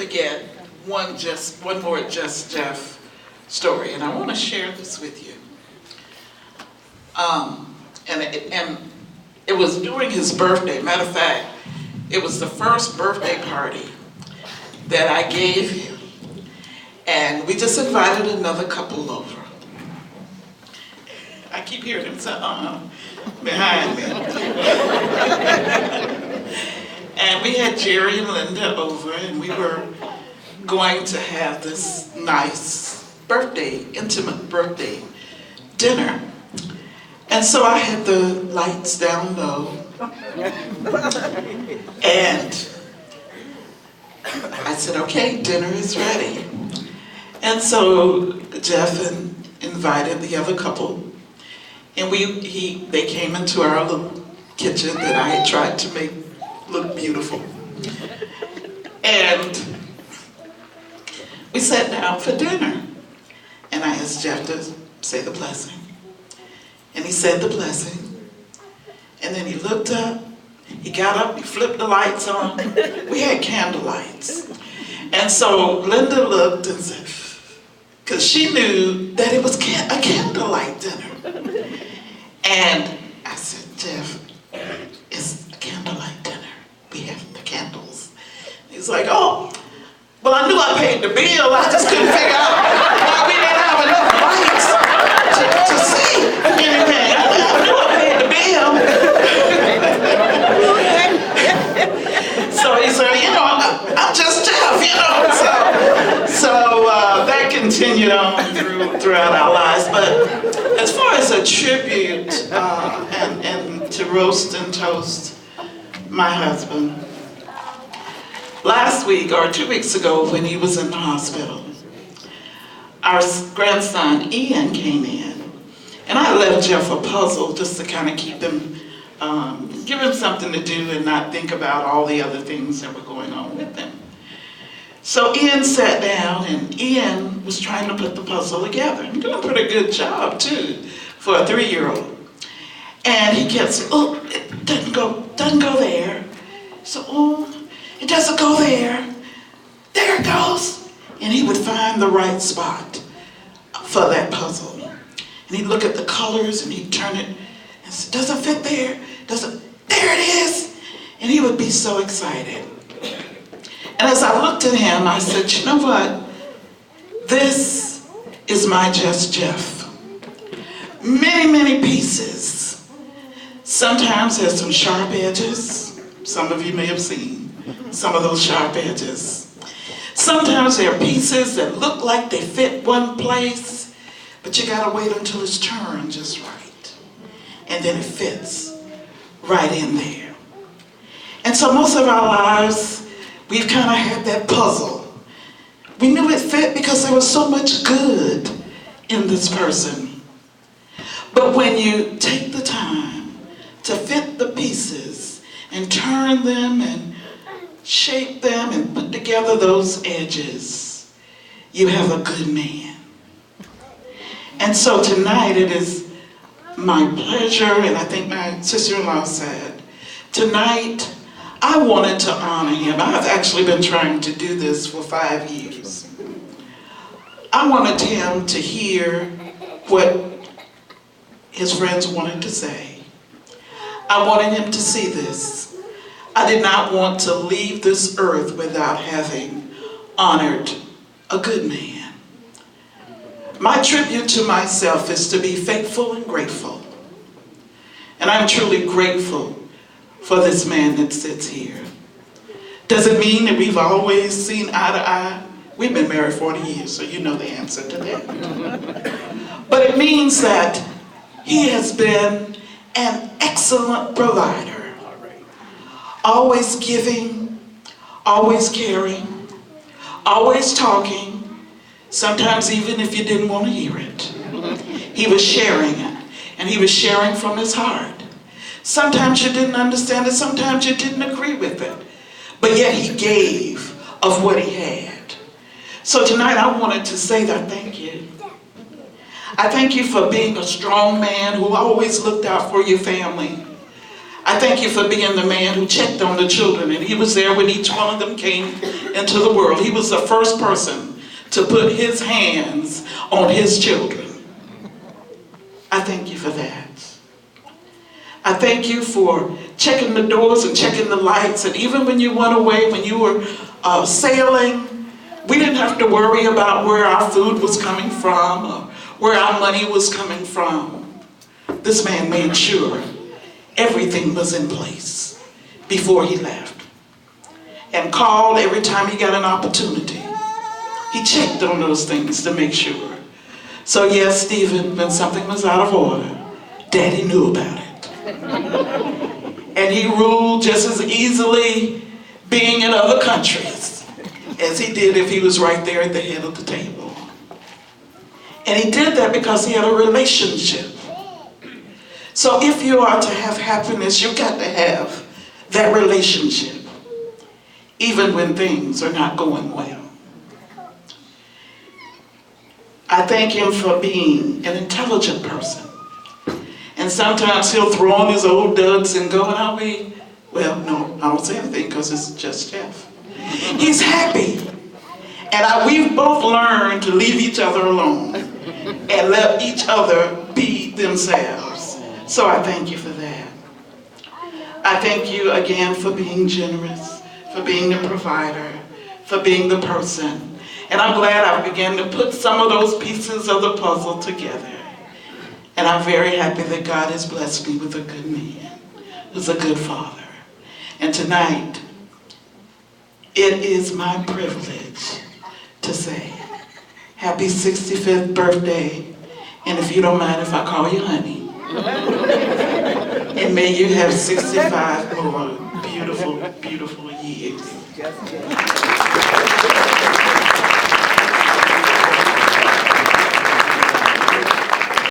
forget one more Just Jeff story, and I want to share this with you. And it was during his birthday. Matter of fact, it was the first birthday party that I gave him, and we just invited another couple over. I keep hearing him say, behind me. And we had Jerry and Linda over, and we were going to have this nice intimate birthday dinner. And so I had the lights down low, and I said, okay, dinner is ready. And so Jeff invited the other couple, and they came into our little kitchen that I had tried to make look beautiful. And we sat down for dinner, and I asked Jeff to say the blessing. And he said the blessing, and then he looked up, he got up, he flipped the lights on. We had candle lights. And so Linda looked and said, because she knew that it was a candlelight dinner. And I said, Jeff, it's a candlelight dinner. We have the candles. He's like, oh, well, I knew I paid the bill. I just couldn't figure out why we didn't have enough lights to see anything. I knew I paid the bill. So he said, I'm just Jeff, So that continued on throughout our lives. But as far as a tribute and to roast and toast my husband, last week or 2 weeks ago when he was in the hospital, our grandson Ian came in, and I left Jeff a puzzle just to kind of keep him, give him something to do and not think about all the other things that were going on with him. So Ian sat down, and Ian was trying to put the puzzle together. I'm doing a pretty good job too for a 3-year-old. And he kept saying, oh, it doesn't go there. So, oh, it doesn't go there. There it goes. And he would find the right spot for that puzzle. And he'd look at the colors and he'd turn it and say, doesn't fit there. There it is. And he would be so excited. And as I looked at him, I said, you know what? This is my Just Jeff. Many, many pieces. Sometimes there's some sharp edges. Some of you may have seen some of those sharp edges. Sometimes there are pieces that look like they fit one place, but you gotta wait until it's turned just right. And then it fits right in there. And so most of our lives, we've kind of had that puzzle. We knew it fit because there was so much good in this person. But when you take the time to fit the pieces and turn them and shape them and put together those edges, you have a good man. And so tonight it is my pleasure, and I think my sister-in-law said, tonight I wanted to honor him. I've actually been trying to do this for 5 years. I wanted him to hear what his friends wanted to say. I wanted him to see this. I did not want to leave this earth without having honored a good man. My tribute to myself is to be faithful and grateful. And I'm truly grateful for this man that sits here. Does it mean that we've always seen eye to eye? We've been married 40 years, so you know the answer to that. But it means that he has been an excellent provider. Always giving, always caring, always talking, sometimes even if you didn't want to hear it. He was sharing it, and he was sharing from his heart. Sometimes you didn't understand it, sometimes you didn't agree with it, but yet he gave of what he had. So tonight I wanted to say that thank you. I thank you for being a strong man who always looked out for your family. I thank you for being the man who checked on the children, and he was there when each one of them came into the world. He was the first person to put his hands on his children. I thank you for that. I thank you for checking the doors and checking the lights, and even when you went away, when you were sailing, we didn't have to worry about where our food was coming from or where our money was coming from. This man made sure everything was in place before he left, and called every time he got an opportunity. He checked on those things to make sure. So yes, Stephen, when something was out of order, Daddy knew about it. And he ruled just as easily being in other countries as he did if he was right there at the head of the table. And he did that because he had a relationship. So if you are to have happiness, you've got to have that relationship, even when things are not going well. I thank him for being an intelligent person. And sometimes he'll throw on his old duds and go, and I'll be, well, no, I don't say anything because it's just Jeff. He's happy. And we've both learned to leave each other alone and let each other be themselves. So I thank you for that. I thank you again for being generous, for being the provider, for being the person. And I'm glad I began to put some of those pieces of the puzzle together. And I'm very happy that God has blessed me with a good man, who's a good father. And tonight, it is my privilege to say, happy 65th birthday. And if you don't mind if I call you honey. And may you have 65 more beautiful, beautiful years.